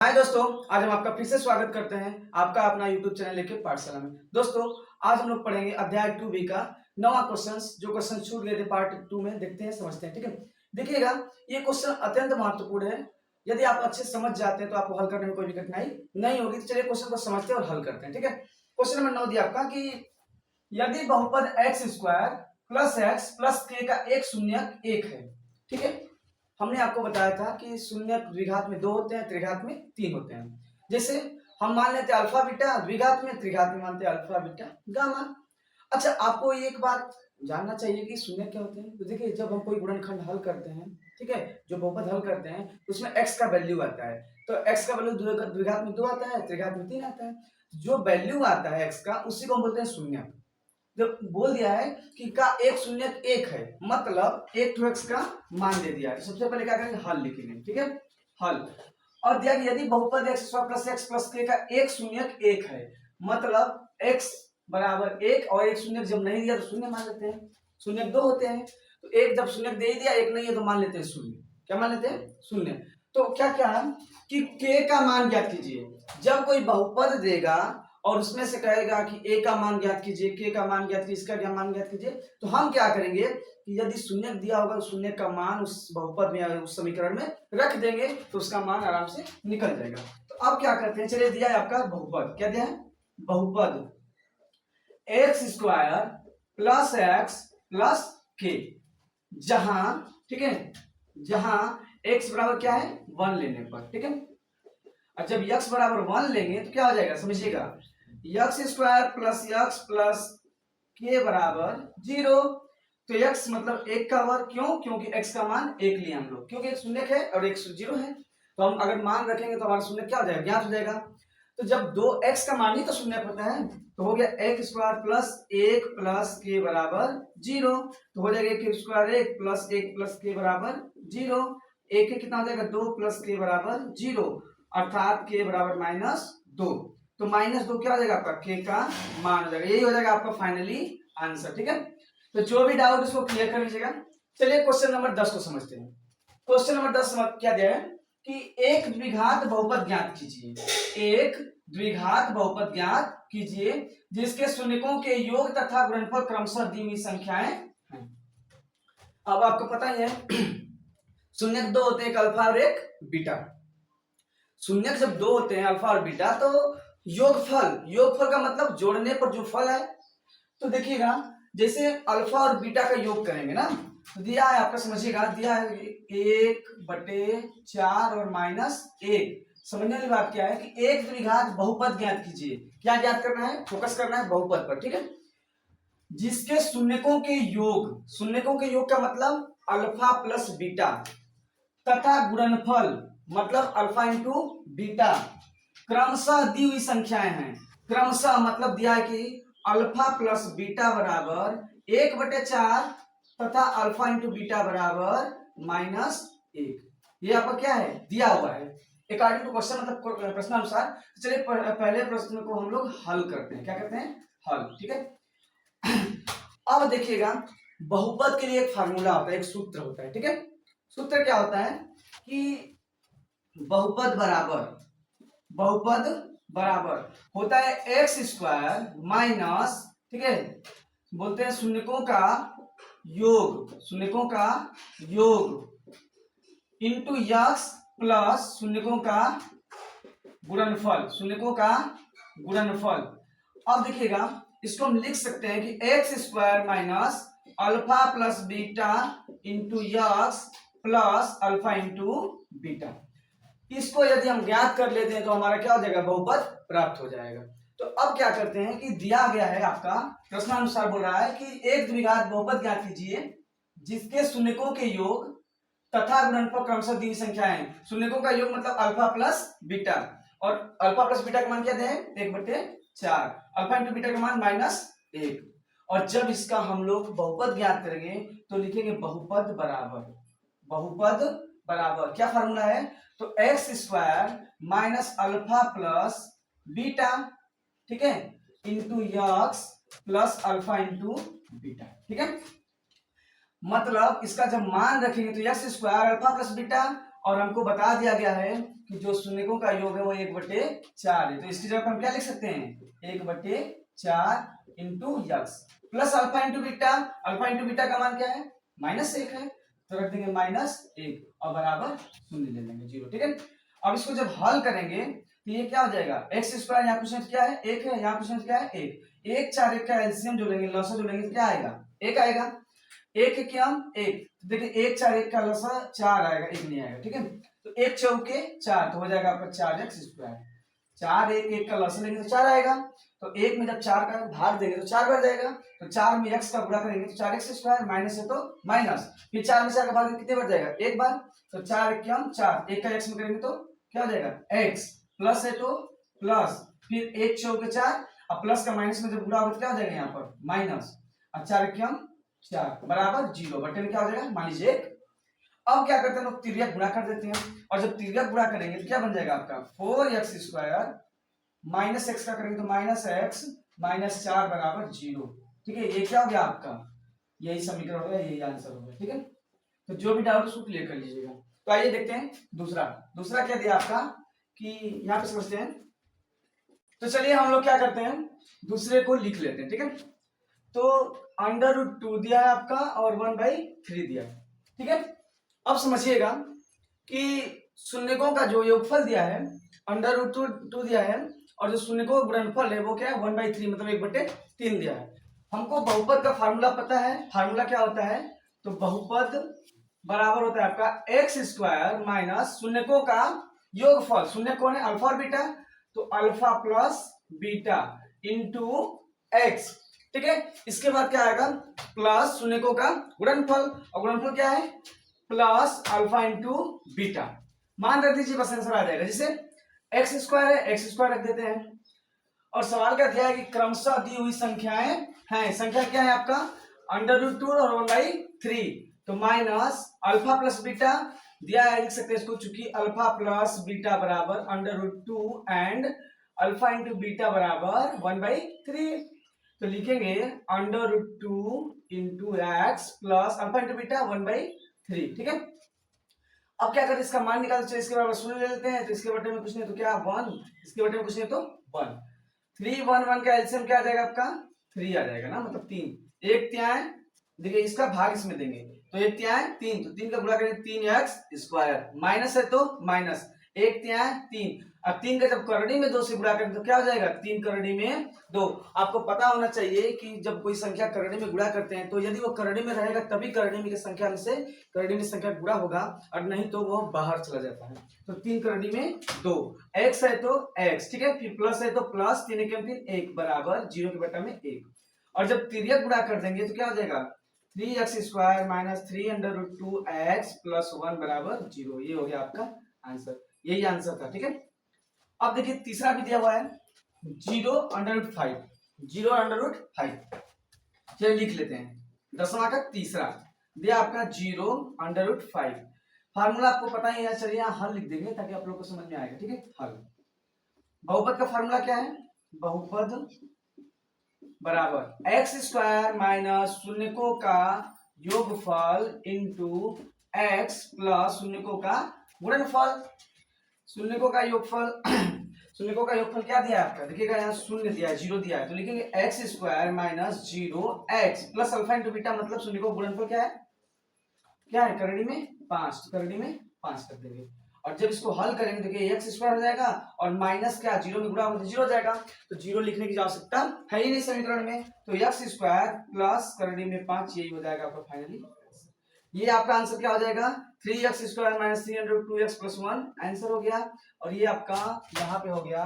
हाय दोस्तों, आज हम आपका फिर से स्वागत करते हैं आपका अपना YouTube चैनल लेके पाठशाला में। दोस्तों, आज हम लोग पढ़ेंगे अध्याय 2B का 9वां क्वेश्चन। जो क्वेश्चन छूट गए थे पार्ट 2 में, देखते हैं समझते हैं। ठीक है, देखिएगा, ये क्वेश्चन अत्यंत महत्वपूर्ण है। यदि आप अच्छे समझ जाते हैं तो आपको हल करने में कोई भी कठिनाई नहीं होगी। तो चलिए क्वेश्चन को समझते हैं और हल करते हैं। ठीक है, क्वेश्चन नंबर 9 दिया आपका कि यदि बहुपद x square plus x plus के का एक शून्यक एक है। ठीक है, हमने आपको बताया था कि शून्य द्विघात में 2 होते हैं, त्रिघात में 3 होते हैं। जैसे हम मान लेते हैं अल्फा बीटा, द्विघात में, त्रिघात में मानते हैं अल्फा बीटा गामा। अच्छा, आपको एक बात जानना चाहिए कि शून्य क्या होते हैं। तो देखिए, जब हम कोई गुणनखंड हल करते हैं, ठीक है, जो बहुपद हल करते हैं, तो उसमें x का वैल्यू आता है। तो x का वैल्यू द्विघात में 2 आता है, त्रिघात में 3 आता है। जो वैल्यू आता है x का, उसी को हम बोलते हैं शून्य। जब बोल दिया है कि का एक शून्य एक है, मतलब एक टू एक्स का मान दे दिया है। तो सबसे पहले क्या करेंगे, हल लिखेंगे। ठीक है, हल। और दिया कि यदि बहुपद एक्स प्लस के का एक शून्य एक है, मतलब एक्स बराबर एक, और एक शून्य जब नहीं दिया तो शून्य मान लेते हैं। शून्य 2 होते हैं, तो एक जब शून्य दे दिया, एक नहीं है तो मान लेते हैं शून्य। क्या मान लेते हैं, शून्य। तो क्या क्या है कि के का मान ज्ञात कीजिए। जब कोई बहुपद देगा और उसमें से कहेगा कि ए का मान ज्ञात कीजिए, के का मान ज्ञात कीजिए, इसका क्या मान ज्ञात कीजिए, तो हम क्या करेंगे कि यदि शून्य दिया होगा तो शून्य का मान उस बहुपद में, उस समीकरण में रख देंगे, तो उसका मान आराम से निकल जाएगा। तो अब क्या करते हैं, चलिए दिया है आपका बहुपद। क्या दिया है, बहुपद x square plus x plus के, जहां, ठीक है, जहां एक्स बराबर क्या है, 1 लेने पर। ठीक है, और जब यक्स बराबर 1 लेंगे तो क्या हो जाएगा, समझिएगा, यक्स स्क्वायर प्लस के बराबर 0। तो यक्स मतलब 1 का वर्ग। क्यों, क्योंकि एक्स का मान 1 लिया हम लोग, क्योंकि एक शून्य है और एक 0 है। तो हम अगर मान रखेंगे तो हमारा शून्य क्या हो जाएगा, ज्ञात हो जाएगा। तो जब 2x का मान ही तो शून्य होता है, तो हो गया एक्स स्क्वायर प्लस 1 प्लस के बराबर 0। तो हो जाएगा एक स्क्वायर 1 प्लस 1 प्लस के बराबर 0। एक कितना हो जाएगा, 2 प्लस के बराबर 0, अर्थात के बराबर -2। तो -2 क्या हो जाएगा आपका, के का मान हो जाएगा। यही हो जाएगा आपका फाइनली आंसर। ठीक है, तो जो भी डाउट उसको क्लियर कर लीजिएगा। चलिए क्वेश्चन नंबर 10 को समझते हैं। क्वेश्चन नंबर 10 क्या दिया है कि एक द्विघात बहुपद ज्ञात कीजिए। एक द्विघात बहुपद ज्ञात कीजिए जिसके शून्यकों के योग तथा गुणनफल क्रमशः दी हुई संख्याएं हैं। अब आपको पता ही है शून्य 2 होते हैं, एक अल्फा और एक बीटा। शून्य जब 2 होते हैं, अल्फा और बीटा, तो योगफल का मतलब जोड़ने पर जो फल है। तो देखिएगा, जैसे अल्फा और बीटा का योग करेंगे ना, तो दिया है आपका, समझिएगा, दिया है 1/4 और -1। समझने वाली बात क्या है कि एक द्विघात बहुपद ज्ञात कीजिए। क्या ज्ञात करना है, फोकस करना है बहुपद पर। ठीक है, जिसके शून्यकों के योग का मतलब अल्फा प्लस बीटा, तथा गुणनफल मतलब अल्फा इंटू बीटा क्रमशः दी हुई संख्याएं हैं। क्रमशः मतलब दिया है कि अल्फा प्लस बीटा बराबर 1/4 तथा अल्फा इंटू बीटा बराबर -1। ये आपका क्या है, दिया हुआ है अकॉर्डिंग टू क्वेश्चन, मतलब प्रश्नानुसार। चलिए पहले प्रश्न को हम लोग हल करते हैं। क्या करते हैं, हल। ठीक है, अब देखिएगा, बहुपद के लिए एक फार्मूला होता है, एक सूत्र होता है। ठीक है, सूत्र क्या होता है कि बहुपद बराबर होता है एक्स स्क्वायर माइनस, ठीक है, बोलते हैं शून्यकों का योग इंटू यक्स प्लस शून्यकों का गुणनफल। अब देखिएगा, इसको हम लिख सकते हैं कि x square minus alpha plus beta into x plus alpha into beta. इसको यदि हम ज्ञात कर लेते हैं तो हमारा क्या हो जाएगा, बहुपद प्राप्त हो जाएगा। तो अब क्या करते हैं कि दिया गया है आपका प्रश्नानुसार, बोल रहा है कि एक द्विघात बहुपद ज्ञात कीजिए जिसके शून्यकों के योग तथा गुणनफल क्रमशः दी संख्याएं। शून्यकों का योग मतलब अल्फा प्लस बीटा, और अल्फा प्लस बीटा का मान क्या है, 1/4। अल्फा इंटू बीटा का मान -1। और जब इसका हम लोग बहुपद ज्ञात करेंगे तो लिखेंगे बहुपद बराबर क्या फार्मूला है, तो x square minus alpha plus beta, ठीक है, into x plus alpha into beta. ठीक है, मतलब इसका जब मान रखेंगे तो x square alpha plus beta और हमको बता दिया गया है कि जो शून्यकों का योग है वो 1/4 है। तो इसकी जगह हम क्या लिख सकते हैं, 1/4 into x plus alpha into beta. Alpha into beta का मान क्या है, -1 है, तो रख देंगे -1 और बराबर 0 ले लेंगे 0। ठीक है, अब इसको जब हल करेंगे तो ये क्या हो जाएगा, एक्स स्क्वायर, यहाँ क्वेश्चन क्या है 1 है, यहाँ क्वेश्चन क्या है 1, 4 1 का एलसीएम जो लेंगे, लॉसा जो लेंगे, क्या आएगा 1 आएगा। 1 के क्या 1, देखिए 1 4 1 का लॉसा 4 आएगा, 1 नहीं आएगा। ठीक है, तो 1 चौके 4 तो हो जाएगा आपका 4x स्क्वायर। 4 1 1 का लॉसा लेंगे तो 4 आएगा, तो 1 में जब 4 का भाग देंगे तो 4 बढ़ जाएगा, तो 4 में x का गुणा करेंगे तो 4x स्क्वायर, माइनस है तो माइनस, फिर 4 में 4 का भाग कितने बढ़ जाएगा, एक बार, तो 4 1 4, 1 का x में करेंगे तो क्या हो जाएगा x, प्लस है तो प्लस, फिर 1 चौके 4, अब प्लस का माइनस में जब गुणा होगा तो क्या हो जाएगा यहाँ पर माइनस, और 4 1 4 बराबर 0, बटे में क्या हो जाएगा मान लीजिए 1। अब क्या करते हैं लोग, तिर्यक गुणा कर देते हैं, और जब तिर्यक गुणा करेंगे तो क्या बन जाएगा आपका 4x स्क्वायर माइनस एक्स का करेंगे तो -x माइनस 4 बराबर 0। ठीक है, ये क्या हो गया आपका, यही समीकरण हो गया, यही आंसर हो गया। ठीक है, तो जो भी डाउट उसको क्लियर कर लीजिएगा। तो आइए देखते हैं दूसरा क्या दिया आपका, कि यहाँ पे समझते हैं। तो चलिए हम लोग क्या करते हैं, दूसरे को लिख लेते हैं। ठीक है, तो √2 दिया है आपका और 1/3 दिया है। ठीक है, अब समझिएगा कि शून्यकों का जो योगफल दिया है √2 दिया है, और जो शून्यकों का गुणनफल है वो क्या है 1/3 मतलब 1/3 दिया है। हमको बहुपद का फार्मूला पता है, फार्मूला क्या होता है, तो बहुपद बराबर होता है आपका एक्स स्क्वायर माइनस शून्यकों का योगफल, शून्य कौन है अल्फा और बीटा, तो alpha plus beta into x. ठीक है, इसके बाद क्या आएगा प्लस शून्यकों का गुणनफल, और गुणनफल क्या है प्लस अल्फा इंटू बीटा, मान रख दीजिए बस आंसर आ जाएगा। जैसे एक्स स्क्वायर है, एक्स स्क्वायर रख देते हैं, और सवाल क्या दिया है कि क्रमशः दी हुई संख्याएं हैं, संख्या क्या है आपका √2 और 1/3, तो माइनस अल्फा प्लस बीटा दिया है, लिख सकते हैं इसको, चूंकि अल्फा प्लस बीटा बराबर √2 एंड अल्फा इंटू बीटा बराबर 1/3, तो लिखेंगे √2 into x plus alpha into beta 1/3। ठीक है, अब क्या करें, इसका मान निकाल, इसके बराबर 0 ले लेते हैं, तो इसके बटे में कुछ नहीं तो क्या 1, इसके बटे में कुछ नहीं तो 1, 3 1 1 का एलसीएम क्या आ जाएगा आपका 3 आ जाएगा ना, मतलब 3, 1 तिहाई, देखिए इसका भाग इसमें देंगे तो 1 तिहाई 3, तो 3 का गुणा करेंगे 3x स्क्वायर, माइनस है तो माइनस, 1 तिहाई 3, अब 3 का जब करड़ी में 2 से गुणा करेंगे तो क्या हो जाएगा 3 करड़ी में 2। आपको पता होना चाहिए कि जब कोई संख्या करड़ी में गुणा करते हैं तो यदि वो करड़ी में रहेगा तभी करड़ी में की संख्या में से करड़ी में संख्या गुणा होगा, और नहीं तो वो बाहर चला जाता है। तो 3 करड़ी में 2, x है तो x, ठीक है, फिर प्लस है तो प्लस, 3 1 3 1 बराबर 0 के बटा में 1, और जब तिर्यक गुणा कर देंगे तो क्या हो जाएगा 3x square minus 3√2x plus 1 बराबर 0, ये हो गया आपका आंसर, यही आंसर था। ठीक है, अब देखिए तीसरा भी दिया हुआ है 0√5, 0√5, चलिए लिख लेते हैं। 10वां का तीसरा दिया आपका 0√5, फार्मूला आपको पता ही है, चलिए यहाँ हल लिख देंगे ताकि आप लोग को समझ में आएगा। ठीक है, हल बहुपद का फार्मूला क्या है, बहुपद बराबर एक्स स्क्वायर माइनस शून्यकों का योगफल इंटू एक्स प्लस शून्यकों का गुणनफल। शून्यकों का योगफल शून्यकों का योगफल क्या दिया है आपका, देखिएगा यहाँ शून्य दिया है, 0 दिया है, तो लिखेंगे x square minus 0x plus alpha into beta, मतलब शून्यकों का गुणनफल क्या है करड़ी में 5, करड़ी में 5 कर देंगे, और जब इसको हल करेंगे देखिए एक्स स्क्वायर हो जाएगा और माइनस क्या 0 में गुणा होगा तो 0 हो जाएगा, तो 0 लिखने की आवश्यकता है ही नहीं समीकरण में, तो एक्स स्क्वायर प्लस करड़ी में 5 यही हो जाएगा आपका फाइनली। ये आपका आंसर क्या हो जाएगा 3x square minus 3√2x plus 1 answer हो गया, और ये आपका यहाँ पे हो गया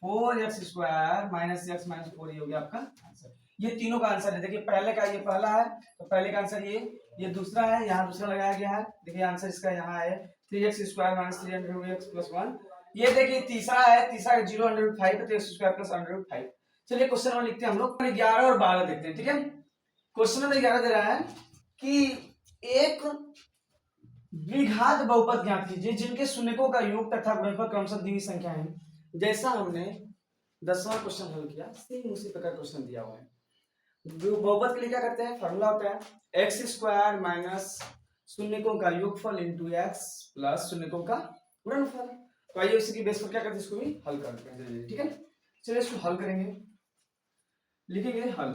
4x square minus x minus 4, ये हो गया आपका आंसर। ये तीनों का आंसर है, देखिए पहले का ये पहला है तो पहले का आंसर ये दूसरा है, यहाँ दूसरा लगाया गया है, देखिए आंसर इसका यहाँ है 3x square minus 3√2x plus 1, ये देखिए तीसरा है, तीसरा 0√5 तो x स्क्वायर प्लस 1/5। चलिए क्वेश्चन नंबर लिखते हैं हम लोग, 11 और 12 देखते हैं। ठीक है, क्वेश्चन नंबर 11 दे रहा है कि एक द्विघात बहुपद ज्ञात कीजिए जिनके शून्यकों का योग तथा गुणनफल क्रमशः दी हुई संख्या है। जैसा हमने 10वां क्वेश्चन हल किया सेम उसी प्रकार क्वेश्चन दिया हुआ है। बहुपद के लिए क्या करते हैं, फार्मूला होता है एक्स स्क्वायर माइनस शून्यकों का योगफल इंटू एक्स प्लस शून्यकों का गुणनफल। तो आइए उसी की बेस पर क्या करते हैं, इसको भी हल करते हैं। ठीक है, चलिए इसको हल करेंगे। लिखेंगे हल।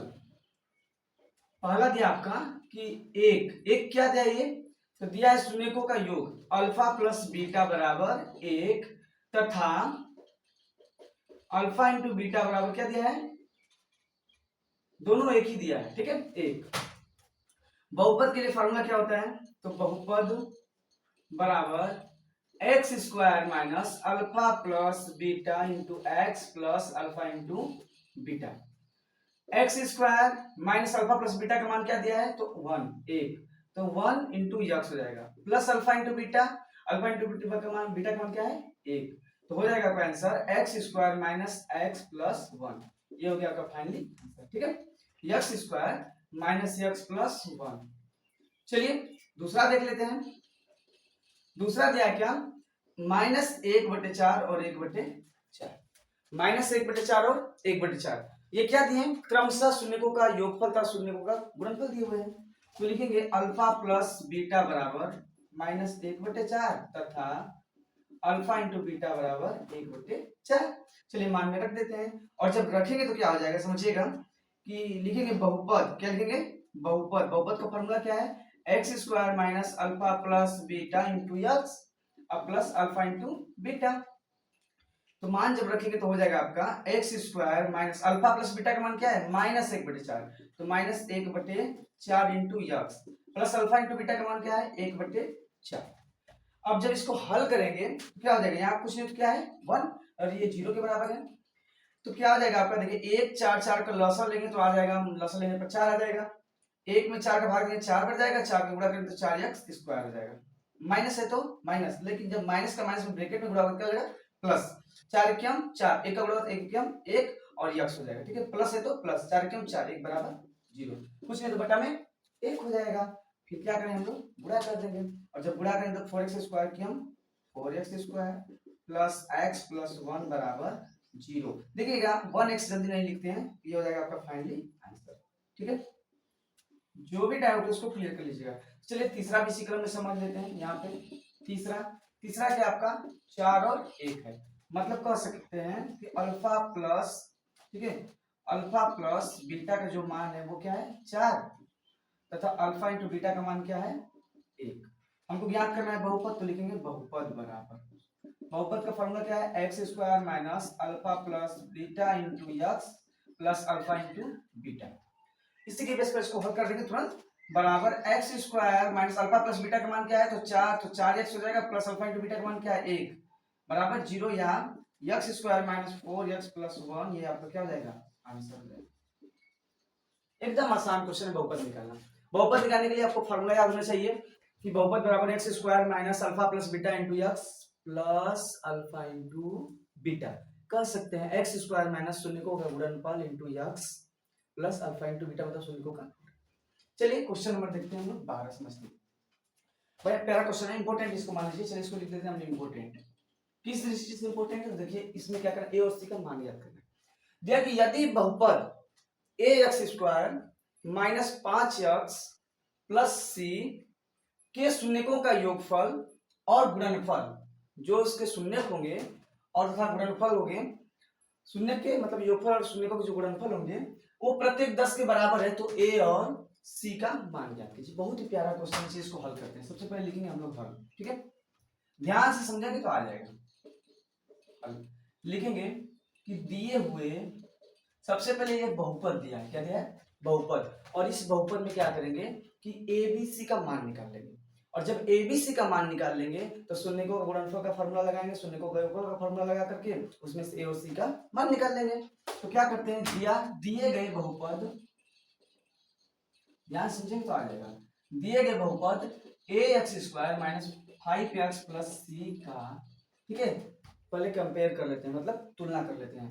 पहला दिया आपका कि एक एक क्या दिया, ये तो दिया है शून्यकों का योग अल्फा प्लस बीटा बराबर एक, तथा अल्फा इंटू बीटा बराबर क्या दिया है, दोनों एक ही दिया है। ठीक है, एक। बहुपद के लिए फॉर्मूला क्या होता है, तो बहुपद बराबर x square minus alpha plus beta into x plus alpha into beta. X square minus alpha plus beta का मान क्या दिया है, तो 1 एक, तो 1 इंटू यक्स हो जाएगा plus alpha into beta, alpha into beta का मान, बीटा का मान क्या है, एक, तो हो जाएगा आपका answer x square minus x plus 1। ये हो गया आपका फाइनली आंसर। ठीक है, x square minus x plus 1। चलिए दूसरा देख लेते हैं। दूसरा दिया क्या, -1/4 और 1/4, -1/4 और 1/4। ये क्या दिए हैं, क्रमशः शून्यकों का योगफल तथा शून्यकों का गुणनफल दिए हुए हैं। तो लिखेंगे अल्फा प्लस बीटा बराबर -1/4 तथा अल्फा इंटू बीटा बराबर 1/4। चलिए मान में रख देते हैं, और जब रखेंगे तो क्या हो जाएगा समझिएगा, कि लिखेंगे बहुपद, क्या लिखेंगे, बहुपद। बहुपद का फॉर्मूला क्या है, x square minus alpha plus beta into x plus alpha into beta. तो मान जब रखेंगे तो हो जाएगा आपका x square minus alpha plus beta का मान क्या है, -1/4, तो -1/4 into x plus alpha into beta का मान क्या है, 1/4। अब जब इसको हल करेंगे तो क्या हो जाएगा, यहाँ कुछ नहीं तो क्या है 1, और ये 0 के बराबर है। तो क्या आ जाएगा आपका, देखिए 1 4 4 का लॉसा लेंगे तो आ जाएगा, लॉसा लेने पर 4 आ जाएगा, 1 में 4 का भाग देंगे 4 बढ़ जाएगा, 4 का गुणा करेंगे तो 4x स्क्वायर हो जाएगा। माइनस है तो माइनस, लेकिन जब माइनस का माइनस में ब्रैकेट में गुणा होगा क्या हो जाएगा, प्लस 4 एकम 4, 1 का गुणा 1 एकम 1 और x हो जाएगा। ठीक है, प्लस है तो प्लस 4 एकम 4, 1 बराबर 0, कुछ नहीं तो बटा में 1 हो जाएगा। फिर क्या करें हम लोग, गुणा कर देंगे, और जब गुणा करेंगे तो 4x स्क्वायर की हम 4x square plus x plus 1 बराबर 0। देखिएगा 1x जल्दी नहीं लिखते हैं, ये हो जाएगा आपका फाइनली आंसर। ठीक है, जो भी डाउट है उसको क्लियर कर लीजिएगा। चलिए तीसरा भी इसी क्रम में समझ लेते हैं। यहाँ पे तीसरा क्या आपका 4 और 1 है, मतलब कह सकते हैं कि अल्फा प्लस, ठीक है, अल्फा प्लस बीटा का जो मान है वो क्या है 4, तथा अल्फा इंटू बीटा का मान क्या है 1। हमको ज्ञात करना है बहुपद, तो लिखेंगे बहुपद बराबर, बहुपद का फॉर्मूला क्या है, x square minus alpha plus beta into x plus alpha into beta. इसी के बेस पर इसको हल कर देंगे तुरंत, बराबर x square minus alpha plus beta का मान क्या है, तो 4, तो 4x हो जाएगा प्लस अल्फा इंटू बीटा का मान क्या है 1 बराबर 0। यहाँ x square minus 4x plus 1, ये आपका क्या हो जाएगा आंसर हो जाएगा। एकदम आसान क्वेश्चन है बहुपद निकालना। बहुपद निकालने के लिए आपको फॉर्मूला याद होना चाहिए कि बहुपद बराबर x square minus alpha plus beta into x plus alpha into beta. कह सकते हैं एक्स स्क्वायर माइनस शून्यकों का गुणनफल into x plus alpha into beta मतलब शून्यकों का। चलिए क्वेश्चन नंबर देखते हैं हम लोग 12 समझते हैं। बड़ा प्यारा क्वेश्चन है, इंपॉर्टेंट, इसको मान लीजिए। चलिए इसको लिख देते हैं हमने इंपॉर्टेंट। किस दृष्टि से इंपॉर्टेंट है, देखिए इसमें क्या करना, ए और सी का मान याद करना है। दिया कि यदि बहुपद A X square minus 5x plus C के शून्यकों का योगफल और गुणनफल, जो उसके शून्यक होंगे और तथा गुणनफल होंगे, शून्य के मतलब योगफल और शून्यकों के जो गुणनफल होंगे वो प्रत्येक 10 के बराबर है, तो ए और सी का मान ज्ञात कीजिए। बहुत ही प्यारा क्वेश्चन है, इसको हल करते हैं। सबसे पहले लिखेंगे हम लोग हल, ठीक है, ध्यान से समझेंगे तो आ जाएगा। हल लिखेंगे कि दिए हुए, सबसे पहले ये बहुपद दिया है, क्या दिया है बहुपद, और इस बहुपद में क्या करेंगे कि ए बी सी का मान निकाल लेंगे, और जब ए बी सी का मान निकाल लेंगे तो शून्यकों का गुणनफल का फॉर्मूला लगाएंगे, शून्यकों का योगफल का फॉर्मूला लगा करके उसमें से ए और सी का मान निकाल लेंगे। तो क्या करते हैं, दिए गए बहुपद, ध्यान समझेंगे तो आ जाएगा, दिए गए बहुपद A X square minus 5x plus C का, ठीक है, पहले कंपेयर कर लेते हैं, मतलब तुलना कर लेते हैं,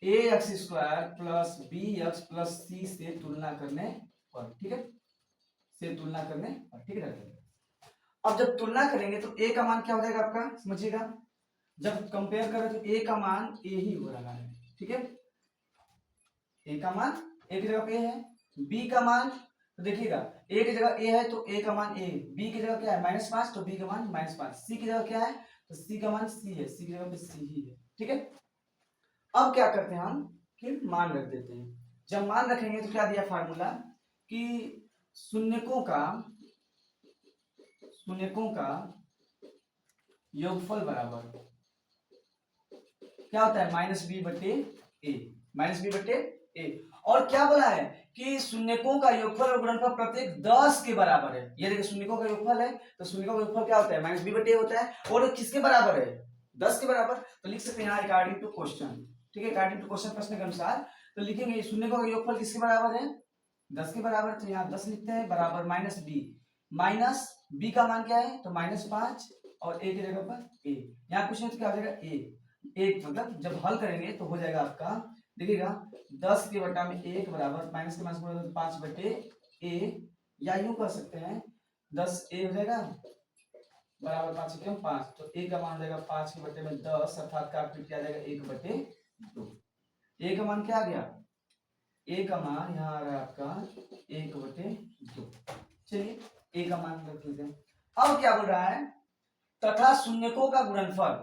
A X square plus B X plus C से तुलना करने पर, ठीक है, से तुलना करने पर, ठीक है। अब जब तुलना करेंगे तो ए का मान क्या हो जाएगा आपका, समझिएगा, जब कंपेयर करें तो ए का मान ए ही हो रहा है, ठीक है, ए का मान एक जगह पे है, बी का मान तो देखिएगा a की जगह a है तो a का मान a, b की जगह क्या है -5 तो b का मान -5, c की जगह क्या है तो c का मान c है, c की जगह पे c ही है। ठीक है, अब क्या करते हैं हम कि मान रख देते हैं। जब मान रखेंगे तो क्या दिया फार्मूला कि शून्यकों का योगफल बराबर क्या होता है -b/a। और क्या बोला है कि शून्यकों का योगफल और गुणनफल प्रत्येक 10 के बराबर है। ये देखिए शून्यकों का योगफल है तो शून्यकों का योगफल क्या होता है -b/a होता है और किसके बराबर है 10 के बराबर। तो लिख सकते हैं यहाँ अकॉर्डिंग टू क्वेश्चन। ठीक है, अकॉर्डिंग टू क्वेश्चन प्रश्न के अनुसार तो लिखेंगे शून्यकों का योगफल किसके बराबर है 10 के बराबर। तो यहाँ 10 लिखते हैं बराबर -b का मान क्या है तो -5 और a की जगह पर a। यहाँ कुछ नहीं तो क्या हो जाएगा a, एक मतलब जब हल करेंगे तो हो जाएगा आपका देखिएगा 10 के बटा में 1 बराबर माइनस के माइनस 5/a, या यूं कर सकते हैं 10a हो जाएगा बराबर 5 क्यों 5, तो a का मान हो जाएगा 5 के बटे में 10 अर्थात का क्या आ जाएगा 1/2। a का मान क्या आ गया a का मान यहाँ आ रहा है आपका 1/2। चलिए a का मान रख लेते हैं। अब क्या बोल रहा है तथा शून्यकों का गुणनफल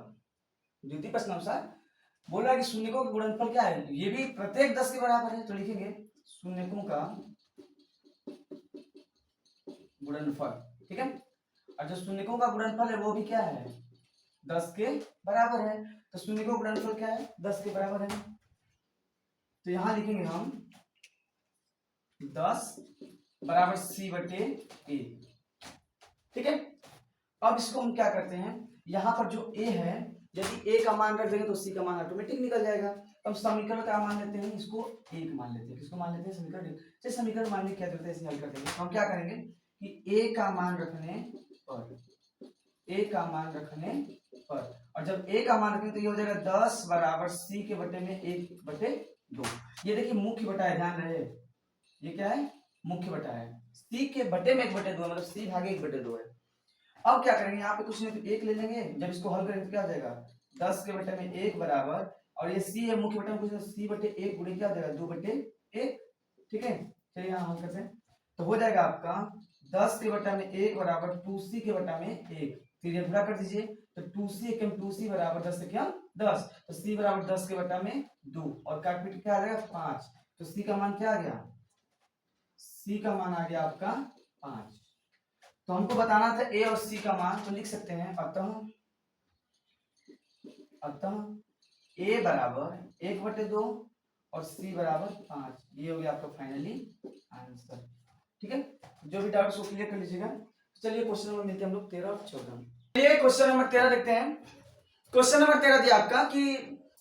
द्वितीय प्रश्न अनुसार बोल रहा है कि शून्यकों का गुणनफल क्या है ये भी प्रत्येक 10 के बराबर है। तो लिखेंगे शून्यकों का गुणनफल। ठीक है, और जो शून्यकों का गुणनफल है वो भी क्या है 10 के बराबर है। तो शून्यकों का गुणनफल क्या है 10 के बराबर है। तो यहां लिखेंगे हम 10 बराबर c/a। ठीक है, अब इसको हम क्या करते हैं यहाँ पर जो a है यदि a का मान रख देंगे तो c का मान ऑटोमेटिक निकल जाएगा। अब समीकरण का मान लेते हैं इसको 1 मान लेते हैं। किसको मान लेते हैं समीकरण 1। चलिए समीकरण मानने की क्या जरूरत है इसे हल कर देंगे। हम क्या करेंगे कि a का मान रखने पर और जब a का मान रखेंगे तो ये हो जाएगा 10 बराबर c के बटे में 1/2। ये देखिए मुख्य बटा है, ध्यान रहे ये क्या है मुख्य बटा है, c के बटे में 1/2 मतलब c भागे 1/2 है। अब क्या करेंगे यहाँ पे कुछ नहीं तो 1 ले लेंगे, जब इसको हल करेंगे तो क्या हो जाएगा 10 के बटे में 1 बराबर और ये c है मुख्य बटे में कुछ c/1 गुणे क्या हो जाएगा 2/1। ठीक है, चलिए यहाँ हल करते हैं तो हो जाएगा आपका 10 के बटा में 1 बराबर 2c के बटा में 1। फिर ये गुणा कर दीजिए तो 2c एकम 2c बराबर 10 से क्या 10, तो c बराबर 10 के बटा में 2 और काट पीट क्या आ जाएगा 5। तो c का मान क्या आ गया c का मान आ गया आपका 5। तो हमको बताना था a और c का मान, तो लिख सकते हैं अतः a बराबर 1/2 और c बराबर 5। ये हो गया आपका फाइनली आंसर। ठीक है, जो भी डाउट उसको क्लियर कर लीजिएगा। चलिए क्वेश्चन नंबर मिलते हैं हम लोग 13 और 14। चलिए क्वेश्चन नंबर 13 देखते हैं। क्वेश्चन नंबर 13 दिया आपका कि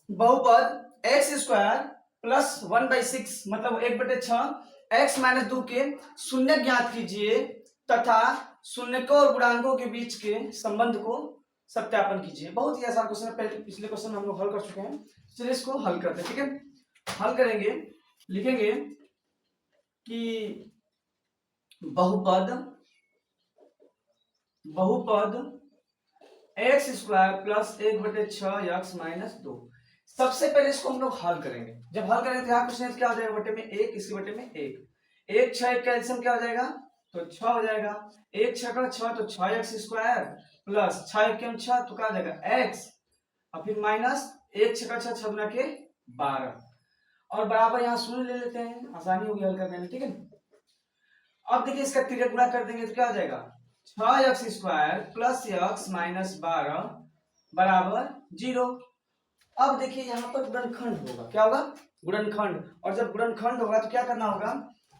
बहुपद x² प्लस 1/6 मतलब 1/6 x - 2 के शून्य ज्ञात कीजिए तथा शून्यकों और गुणांकों के बीच के संबंध को सत्यापन कीजिए। बहुत ही आसान क्वेश्चन है, पहले पिछले क्वेश्चन में हम लोग हल कर चुके हैं। चलिए इसको हल करते हैं। ठीक है, हल करेंगे लिखेंगे कि बहुपद x² प्लस 1/6 x - 2। सबसे पहले इसको हम लोग हल करेंगे। जब हल करेंगे तो यहाँ कुछ नहीं क्या हो जाएगा बटे में 1, इसके बटे में 1 6 का एलसीएम क्या हो जाएगा तो 6 हो जाएगा। 1 6 का 6 तो 6x² प्लस 6 1 6 तो क्या हो जाएगा x और फिर माइनस 1 6 का 6 6 गुना के 12 और बराबर यहाँ शून्य ले लेते हैं, आसानी होगी हल करने में। ठीक है, अब देखिए इसका तिर्यक गुणा कर देंगे तो क्या हो जाएगा 6x² प्लस x - 12 बराबर 0। अब देखिए यहाँ पर गुणनखंड होगा, क्या होगा गुणनखंड। और जब गुणनखंड होगा तो क्या करना होगा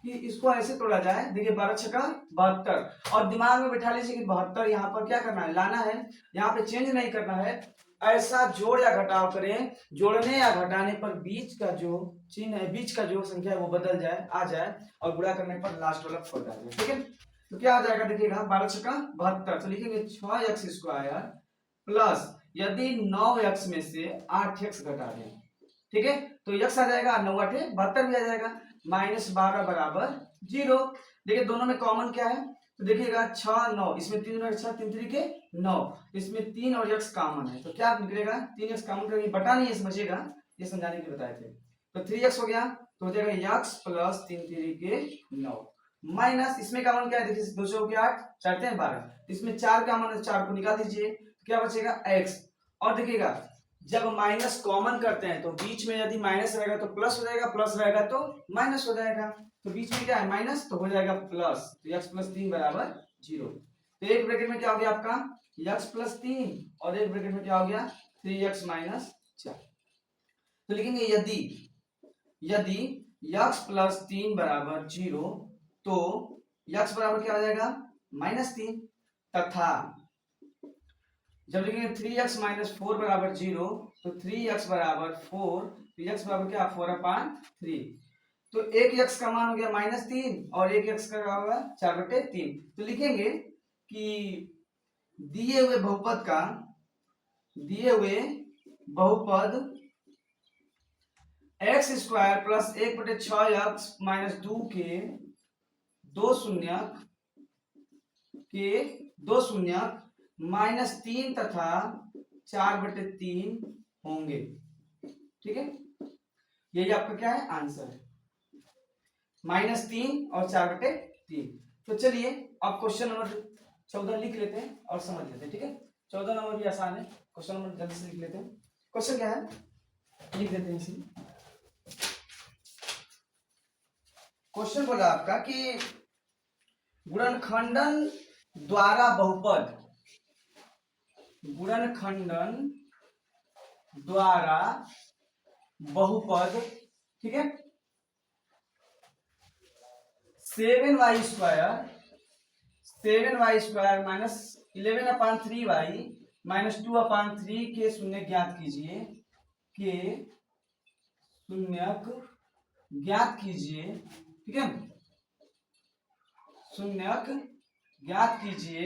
कि इसको ऐसे तोड़ा जाए। देखिए 12 6 72 और दिमाग में बैठा लीजिए कि 72 यहाँ पर क्या करना है लाना है, यहाँ पे चेंज नहीं करना है। ऐसा जोड़ या घटाव करें जोड़ने या घटाने पर बीच का जो चिन्ह है बीच का जो संख्या है वो बदल जाए आ जाए और गुणा करने पर लास्ट वाला पद आ जाए। ठीक है, तो क्या हो जाएगा देखिएगा 12 6 72 तो लिखेंगे 6x² प्लस यदि 9x में से 8x घटा दें। ठीक है, तो x आ जाएगा 9 8 72 भी आ जाएगा -12 बराबर 0। देखिए दोनों में कॉमन क्या है तो देखिएगा 6 9 इसमें 3 और 6 3 3 के 9 इसमें 3 और x कॉमन है तो क्या निकलेगा 3x कॉमन करेंगे बटा नहीं है समझिएगा, ये समझाने के लिए बताए थे। तो 3x हो गया तो हो जाएगा x प्लस 3 3 के 9 माइनस इसमें का मान क्या है, देखिए 2 चौके 8, 4 3 12, इसमें 4 का मान है, 4 को निकाल दीजिए तो क्या बचेगा x। और देखिएगा जब माइनस कॉमन करते हैं तो बीच में यदि माइनस रहेगा तो प्लस हो जाएगा, प्लस रहेगा तो माइनस हो जाएगा, तो बीच में क्या है माइनस, तो हो जाएगा प्लस, तो x प्लस 3 बराबर 0। तो एक ब्रैकेट में क्या हो गया आपका x प्लस 3 और एक ब्रैकेट में क्या हो गया 3x माइनस 4। तो लिखेंगे यदि यदि x प्लस 3 बराबर 0 तो x बराबर क्या हो जाएगा -3, तथा जब लिखेंगे 3x माइनस 4 बराबर 0 तो 3x बराबर 4, तो x बराबर क्या 4/3, तो एक x का मान हो गया -3 और एक x का होगा 4/3। तो लिखेंगे कि दिए हुए बहुपद x square plus 1/6x minus 2 के दो शून्यक -3 तथा 4/3 होंगे। ठीक है, यही आपका क्या है आंसर है, -3 और 4/3। तो चलिए अब क्वेश्चन नंबर 14 लिख लेते हैं और समझ लेते हैं। ठीक है, 14 नंबर भी आसान है, क्वेश्चन नंबर जल्दी से लिख लेते हैं। क्वेश्चन क्या है लिख देते हैं इसे। क्वेश्चन बोला आपका कि गुणनखंडन द्वारा बहुपद, ठीक है, 7y square minus 11/3y minus 2/3 के शून्य ज्ञात कीजिए, ठीक है, शून्यक ज्ञात कीजिए।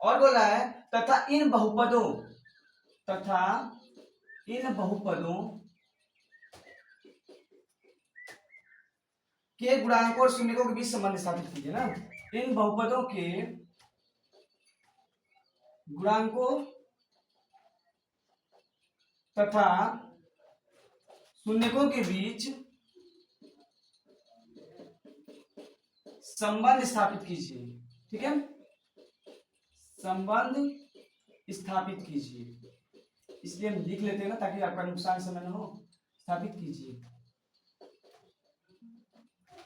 और बोला है तथा इन बहुपदों के गुणांकों और शून्यकों के बीच संबंध स्थापित कीजिए ना। इन बहुपदों के गुणांकों तथा शून्यकों के बीच संबंध स्थापित कीजिए, ठीक है, संबंध स्थापित कीजिए। इसलिए हम लिख लेते हैं ना ताकि आपका नुकसान समय न हो, स्थापित कीजिए।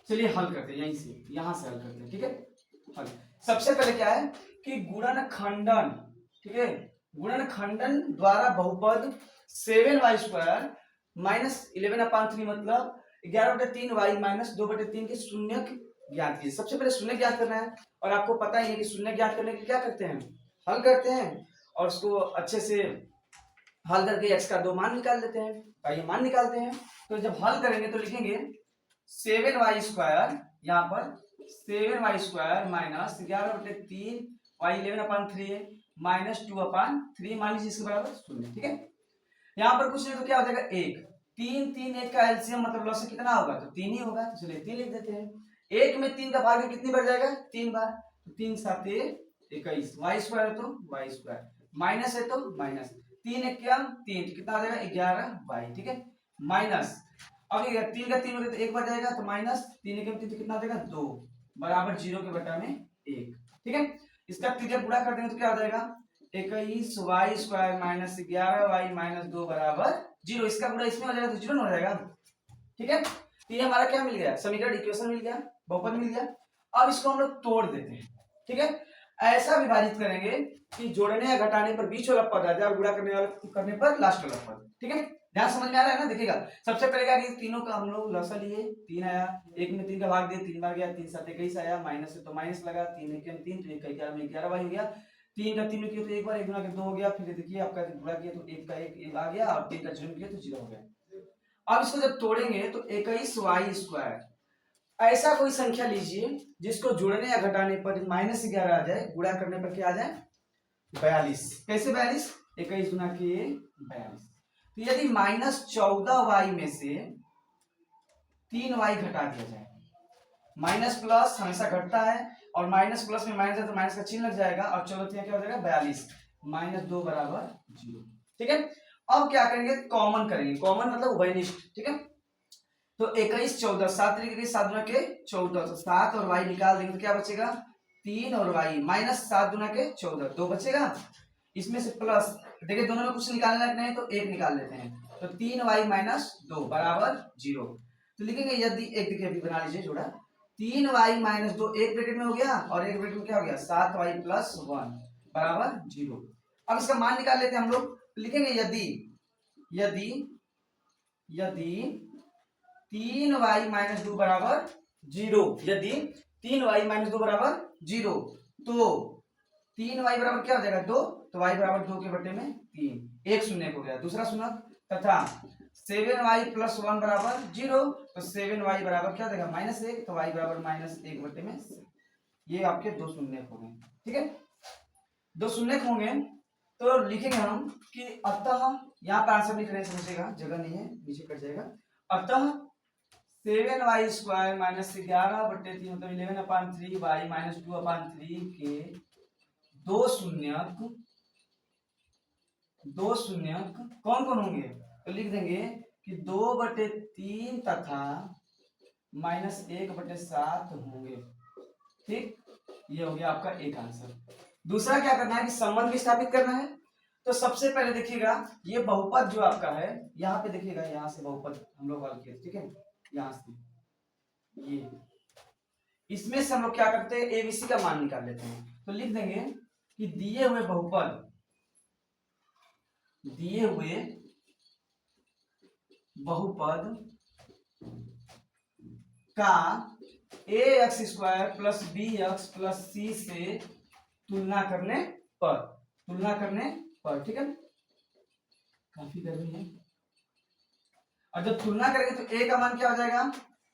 चलिए हल करते हैं, यहां से हल करते हैं। ठीक है, हल सबसे पहले क्या है कि गुणनखंडन, ठीक है, गुणनखंडन द्वारा बहुपद 7y स्क्वायर माइनस 11/3 मतलब 11/3y माइनस 2/3 के शून्य ज्ञात कीजिए। सबसे पहले शून्य ज्ञात करना है और आपको पता ही है कि शून्य ज्ञात करने के क्या करते हैं, हल करते हैं और उसको अच्छे से हल करके x का 2 मान निकाल लेते हैं, ये मान निकालते हैं। तो जब हल करेंगे तो लिखेंगे 7y स्क्वायर, यहाँ पर 7y स्क्वायर माइनस 11/3 y 11/3 है माइनस 2/3 मान लीजिए इसके बराबर 0। ठीक है, यहाँ पर कुछ नहीं तो क्या हो जाएगा 1, 3 3 1 का एलसीएम मतलब लॉस कितना होगा, तो 3 ही होगा, तो चलिए 3 लिख देते हैं। 1 में 3 का भाग कितनी बार जाएगा, 3 बार, तो 3 7 21, y स्क्वायर है तो y स्क्वायर, माइनस है तो माइनस 3 1 क्या 3, तो कितना आ जाएगा 11y। ठीक है, माइनस अब 3 का 3 तो 1 बार जाएगा तो माइनस 3 1 3 तो कितना आ जाएगा 2 बराबर 0 के बटा में 1। ठीक है, इसका त्रिज्या गुणा कर देंगे तो क्या हो जाएगा 21y square minus 11y minus 2 बराबर 0। इसका गुणा इसमें हो जाएगा तो 0 हो जाएगा। ठीक है, तो ये हमारा क्या मिल गया, समीकरण इक्वेशन मिल गया, बहुपद मिल गया। अब इसको हम लोग तोड़ देते हैं। ठीक है, ऐसा विभाजित करेंगे कि जोड़ने या घटाने पर बीच वाला पद आ जाए और गुणा करने पर लास्ट वाला पद। ठीक है, ध्यान समझ में आ रहा है ना। देखिएगा सबसे पहले क्या कि तीनों का हम लोग लसा लिए, 3 आया, 1 में 3 का भाग दिया 3 बार गया, 3 7 21 आया, माइनस है तो माइनस लगा, 3 1 3 तो 1 का 11 में 11 हो गया, 3 का 3 में किया तो एक बार 1 गुणा के 2 हो गया, फिर देखिए आपका गुणा किया तो 1 का 1 आ गया और 3 का 0 किया तो 0 हो गया। अब इसको जब तोड़ेंगे तो 21y स्क्वायर, ऐसा कोई संख्या लीजिए जिसको जोड़ने या घटाने पर -11 आ जाए, गुणा करने पर क्या आ जाए 42। कैसे 42, 21 गुना के 42। तो यदि -14y में से 3y घटा दिया जाए, माइनस प्लस हमेशा घटता है और माइनस प्लस में माइनस है तो माइनस का चिन्ह लग जाएगा और 14 क्या हो जाएगा 42 माइनस 2 बराबर 0। ठीक है, अब क्या करेंगे कॉमन करेंगे, कॉमन मतलब उभयनिष्ठ। ठीक है, तो 21 14 7 तरीके के 7 गुना के 14, तो 7 और y निकाल देंगे तो क्या बचेगा 3 और y माइनस 7 गुना के 14 2 बचेगा। इसमें से प्लस, देखिए दोनों में कुछ निकालना नहीं तो एक निकाल लेते हैं, तो 3y माइनस 2 बराबर 0। तो लिखेंगे यदि एक, देखिए अभी बना लीजिए जोड़ा, 3y माइनस 2 एक ब्रैकेट में हो गया और एक ब्रैकेट में क्या हो गया 7y प्लस 1 बराबर 0। अब इसका मान निकाल लेते हैं हम लोग, तो लिखेंगे यदि यदि यदि 3y माइनस 2 बराबर 0, यदि 3y माइनस 2 बराबर 0, तो 3y बराबर क्या हो जाएगा 2, तो y बराबर 2 के बटे में 3, एक शून्य हो गया, दूसरा शून्य, तथा 7y प्लस 1 बराबर 0, तो 7y बराबर क्या हो जाएगा -1, तो y बराबर -1 बटे में, ये आपके दो शून्य हो गए। ठीक है, दो शून्य होंगे तो लिखेंगे हम कि अतः, यहाँ पर आंसर लिख रहे हैं, समझिएगा जगह नहीं है नीचे कट जाएगा, अतः 7y स्क्वायर माइनस 11 बटे 3 मतलब 11/3 y माइनस 2/3 के दो शून्यक कौन कौन होंगे, तो लिख देंगे कि 2/3 तथा -1/7 होंगे। ठीक, ये हो गया आपका एक आंसर। दूसरा क्या करना है कि संबंध भी स्थापित करना है। तो सबसे पहले देखिएगा ये बहुपद जो आपका है, यहाँ पे देखिएगा, यहाँ से बहुपद हम लोग हल किए, ठीक है, यहाँ से ये, इसमें से हम लोग क्या करते हैं एबीसी का मान निकाल लेते हैं। तो लिख देंगे कि दिए हुए बहुपद का ax square plus B X plus C से तुलना करने पर, ठीक है, काफी गर्मी है। और जब तुलना करेंगे तो a का मान क्या हो जाएगा,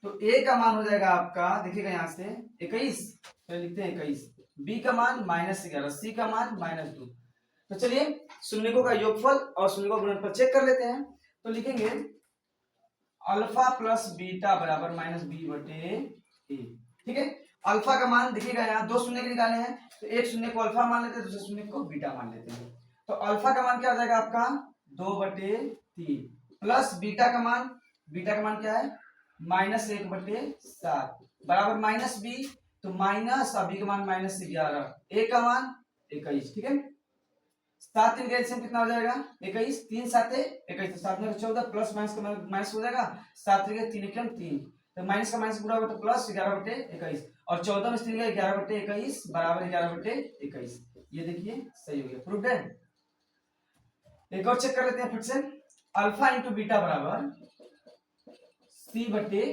तो a का मान हो जाएगा आपका, देखिएगा यहाँ से 21, तो लिखते हैं 21, b का मान -11, c का मान -2। तो चलिए शून्यकों का योगफल और शून्यकों का गुणनफल चेक कर लेते हैं। तो लिखेंगे अल्फा प्लस बीटा बराबर -b बटे a, ठीक है। अल्फा का मान देखिएगा यहाँ दो शून्य के निकाले हैं, तो एक शून्य को अल्फा मान लेते हैं, दूसरे शून्य को बीटा मान लेते हैं। तो अल्फा का मान क्या हो जाएगा आपका 2/3 प्लस बीटा का मान क्या है -1/7 बराबर -b, तो माइनस बी का मान -11, a का मान 21, ठीक है। 7 3 का एलसीएम कितना हो जाएगा 21, 3 7 21, तो 7 में 14 प्लस माइनस का माइनस हो जाएगा, 7 3 3 एकम 3, तो माइनस का माइनस पूरा होगा तो प्लस 11/21, और 14 में 3 का 11/21 बराबर 11/21, ये देखिए सही हो गया, प्रूव्ड है। एक और चेक कर लेते हैं फिर से, अल्फा इंटू बीटा बराबर c/a,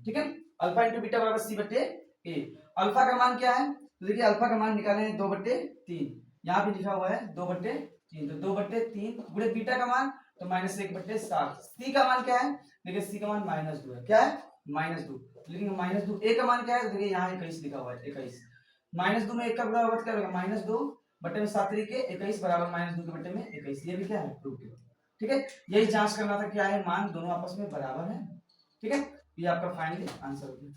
ठीक है, अल्फा इंटू बीटा बराबर c/a। अल्फा का मान क्या है, तो देखिए अल्फा का मान निकाले 2/3, यहाँ पे लिखा हुआ है 2/3, तो 2/3 गुणे बीटा का मान तो -1/7। सी का मान क्या है, देखिए सी का मान -2 है, क्या है -2, लेकिन -2। ए का मान क्या है, देखिए यहाँ 21 लिखा हुआ है, 21 -2 में 1 का गुणा होगा तो क्या होगा -2 बटे में 7 तरीके 21 बराबर -2 के बटे में 21, ये भी क्या है प्रूफ है, ठीक है। यही जांच करना था क्या है मान दोनों आपस में बराबर है, ठीक है, ये आपका फाइनली आंसर हो गया।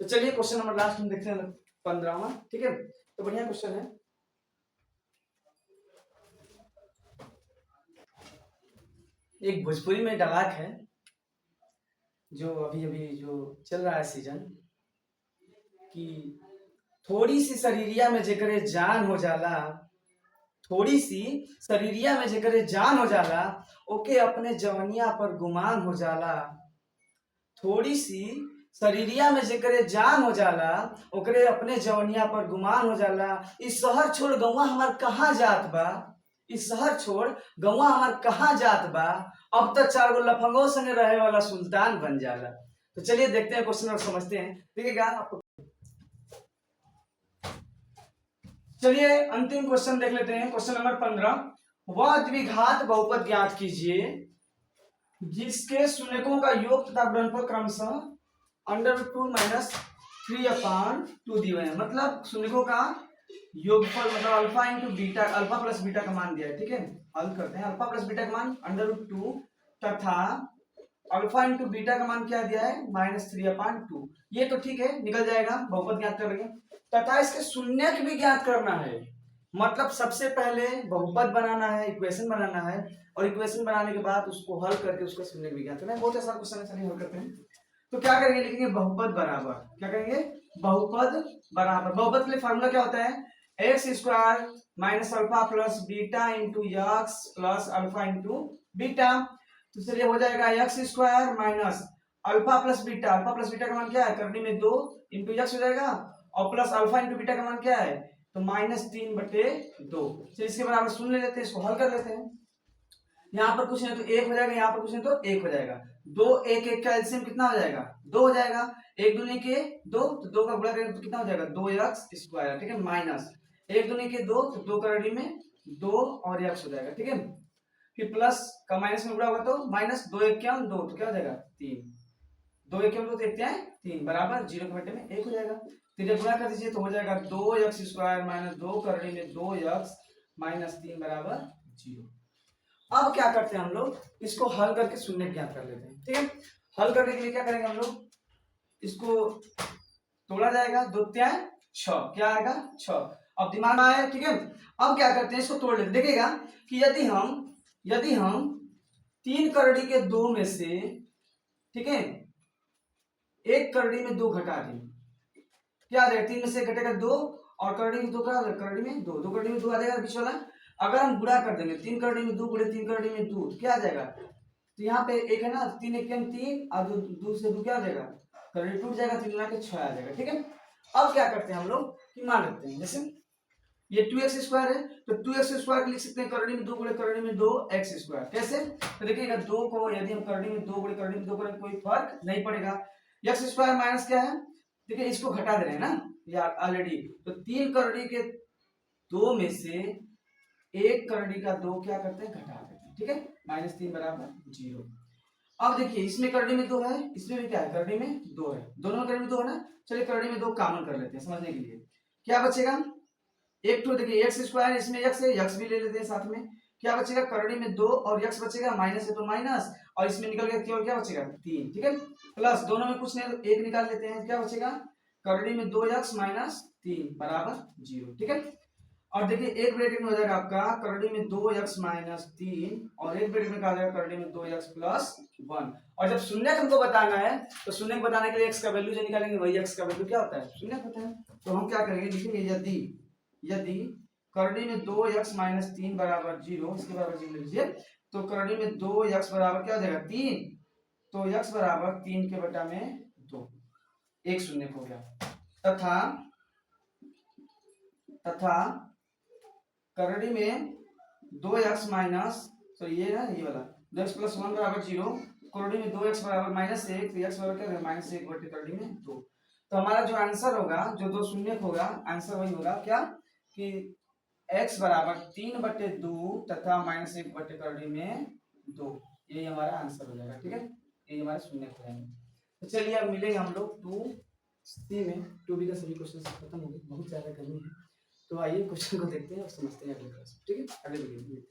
तो चलिए क्वेश्चन नंबर लास्ट हम देखते हैं 15वां, ठीक है, तो बढ़िया क्वेश्चन है। एक भोजपुरी में डायलॉग है जो अभी अभी जो चल रहा है सीजन, कि थोड़ी सी शरीरिया में जेकरे जान हो जाला, थोड़ी सी शरीरिया में जेकरे जान हो जाला, ओके अपने जवनिया पर गुमान हो जाला। थोड़ी सी शरीरिया में जेकरे जान हो जाला, ओकरे अपने जवनिया पर गुमान हो जाला। इस शहर छोड़ गौवा हमार कहाँ जात बा, इस शहर छोड़ गौवा हमार कहाँ जात बा, अब तक 4 गो लफंगों संग रहे वाला सुल्तान बन जाला। तो चलिए देखते हैं क्वेश्चन और समझते हैं, देखिएगा आपको। चलिए अंतिम क्वेश्चन देख लेते हैं, क्वेश्चन नंबर 15, वह द्विघात बहुपद ज्ञात कीजिए जिसके शून्यकों का योग तथा गुणनफल क्रमशः √2 - 3/2 दिए हैं। मतलब शून्यकों का योगफल मतलब alpha into beta, alpha plus beta का मान दिया है, ठीक है, हल करते हैं। अल्फा प्लस बीटा का मान √2 तथा अल्फा इंटू बीटा का मान क्या दिया है -3/2, ये तो ठीक है, निकल जाएगा, बहुपद ज्ञात कर रहे हैं। तथा इसके शून्यक भी ज्ञात करना है, मतलब सबसे पहले बहुपद बनाना है, इक्वेशन बनाना है, और इक्वेशन बनाने के बाद उसको हल करके उसका शून्यक भी ज्ञात करना है। बहुत आसान क्वेश्चन है, चलिए हल करते हैं। तो क्या करेंगे, लिखेंगे बहुपद बराबर, क्या करेंगे, बहुपद बराबर। बहुपद के लिए फार्मूला क्या होता है, x square minus alpha plus beta into x plus alpha into beta. तो चलिए हो जाएगा x square minus alpha plus beta, alpha plus beta का मान क्या है, करनी में 2 इंटू यक्स हो जाएगा, और प्लस अल्फा इंटू बीटा का मान क्या है, तो -3/2। चलिए इसके बराबर शून्य ले लेते हैं, इसको हल कर लेते हैं। यहाँ पर कुछ नहीं तो 1 हो जाएगा, यहाँ पर कुछ नहीं तो 1 हो जाएगा। 2 1 1 का एलसीएम कितना हो जाएगा, 2 हो जाएगा। 1 दूनी के 2, तो 2 का गुणा करेंगे तो कितना हो जाएगा, 2x स्क्वायर, ठीक है, माइनस 1 दूनी के 2, तो 2 करड़ी में 2 और x हो जाएगा, ठीक है। फिर प्लस का माइनस में गुणा होगा तो माइनस 2 1 क्या 2, तो क्या हो जाएगा 3, 2 1 2 तो 1 क्या है 3 बराबर 0 के बटे में 1 हो जाएगा। तो जब गुणा कर दीजिए तो हो जाएगा 2x स्क्वायर माइनस 2 करड़ी में 2x माइनस 3 बराबर 0। अब क्या करते हैं हम लोग, इसको हल करके शून्य ज्ञात कर लेते हैं, ठीक है। हल करने के लिए क्या करेंगे हम लोग, इसको तोड़ा जाएगा, 2 3 6, क्या आएगा 6। अब दिमाग में आया, ठीक है। अब क्या करते हैं, इसको तोड़ लेते, देखिएगा कि यदि हम 3 करड़ी के 2 में से, ठीक है, 1 करड़ी में 2 घटा दें, क्या आ जाएगा, 3 में से घटेगा 2 और करड़ी में 2 क्या आ जाएगा, करड़ी में 2, 2 करड़ी में 2 आ जाएगा बीच वाला। अगर हम गुणा कर देंगे 3 करड़ी में 2 गुणे 3 करड़ी में 2, तो क्या आ जाएगा, तो यहाँ पे एक है ना, 3 1 3 और 2 से 2 क्या आ जाएगा, करड़ी टूट जाएगा, 3 गुणा के 6 आ जाएगा, ठीक है। अब क्या करते हैं हम लोग कि मान रखते हैं, जैसे ये 2x स्क्वायर है तो 2x स्क्वायर लिख सकते हैं, करड़ी में 2 गुणे करड़ी में 2 x स्क्वायर। कैसे, तो देखिएगा 2 को यदि हम करड़ी में 2 गुणे करड़ी में 2 करें कोई फर्क नहीं पड़ेगा। x स्क्वायर माइनस क्या है, देखिए इसको घटा दे रहे हैं ना यार ऑलरेडी, तो 3 करड़ी के 2 में से 1 करड़ी का 2 क्या करते हैं, घटा देते हैं, ठीक है, -3 बराबर 0। अब देखिए इसमें करड़ी में 2 है, इसमें भी क्या है, करड़ी में 2 है, दोनों में करड़ी में 2 है ना। चलिए करड़ी में 2 कॉमन कर लेते हैं समझने के लिए, क्या बचेगा, एक तो देखिए एक्स स्क्वायर, इसमें x है, x भी ले लेते हैं साथ में, क्या बचेगा, करड़ी में 2 और x बचेगा, माइनस है तो माइनस, और इसमें निकल गया केवल क्या बचेगा 3, ठीक है, प्लस दोनों में कुछ नहीं तो 1 निकाल लेते हैं, क्या बचेगा, करड़ी में 2x माइनस 3 बराबर 0, ठीक है। और देखिए एक ब्रैकेट में हो जाएगा आपका करड़ी में 2x माइनस 3 और एक ब्रैकेट में क्या हो जाएगा, करड़ी में 2x प्लस 1। और जब शून्य हमको बताना है तो शून्य को बताने के लिए x का वैल्यू जो निकालेंगे वही x का वैल्यू क्या होता है, शून्य होता है। तो हम क्या करेंगे, लिखेंगे यदि करड़ी में 2x माइनस 3 बराबर 0, इसके बराबर 0 लीजिए, तो करड़ी में 2x बराबर क्या हो जाएगा 3, तो x बराबर 3 के बटा में 2, एक शून्य हो गया, तथा करड़ी में 2x माइनस, तो ये ना ये वाला 2x प्लस 1 बराबर 0, करड़ी में 2x बराबर -1, तो x बराबर क्या होगा -1 बटे करड़ी में 2। तो हमारा जो आंसर होगा, जो 2 शून्य होगा, आंसर वही होगा क्या कि x बराबर 3/2 तथा -1 बटे करड़ी में 2, यही हमारा आंसर हो जाएगा, ठीक है, यही हमारे शून्य हो जाएंगे। तो चलिए अब मिलेंगे हम लोग 2C में, 2B का सभी क्वेश्चन खत्म हो गए, बहुत ज्यादा गर्मी है। तो आइए क्वेश्चन को देखते हैं और समझते हैं अगले क्लास, ठीक है, अगले वीडियो में।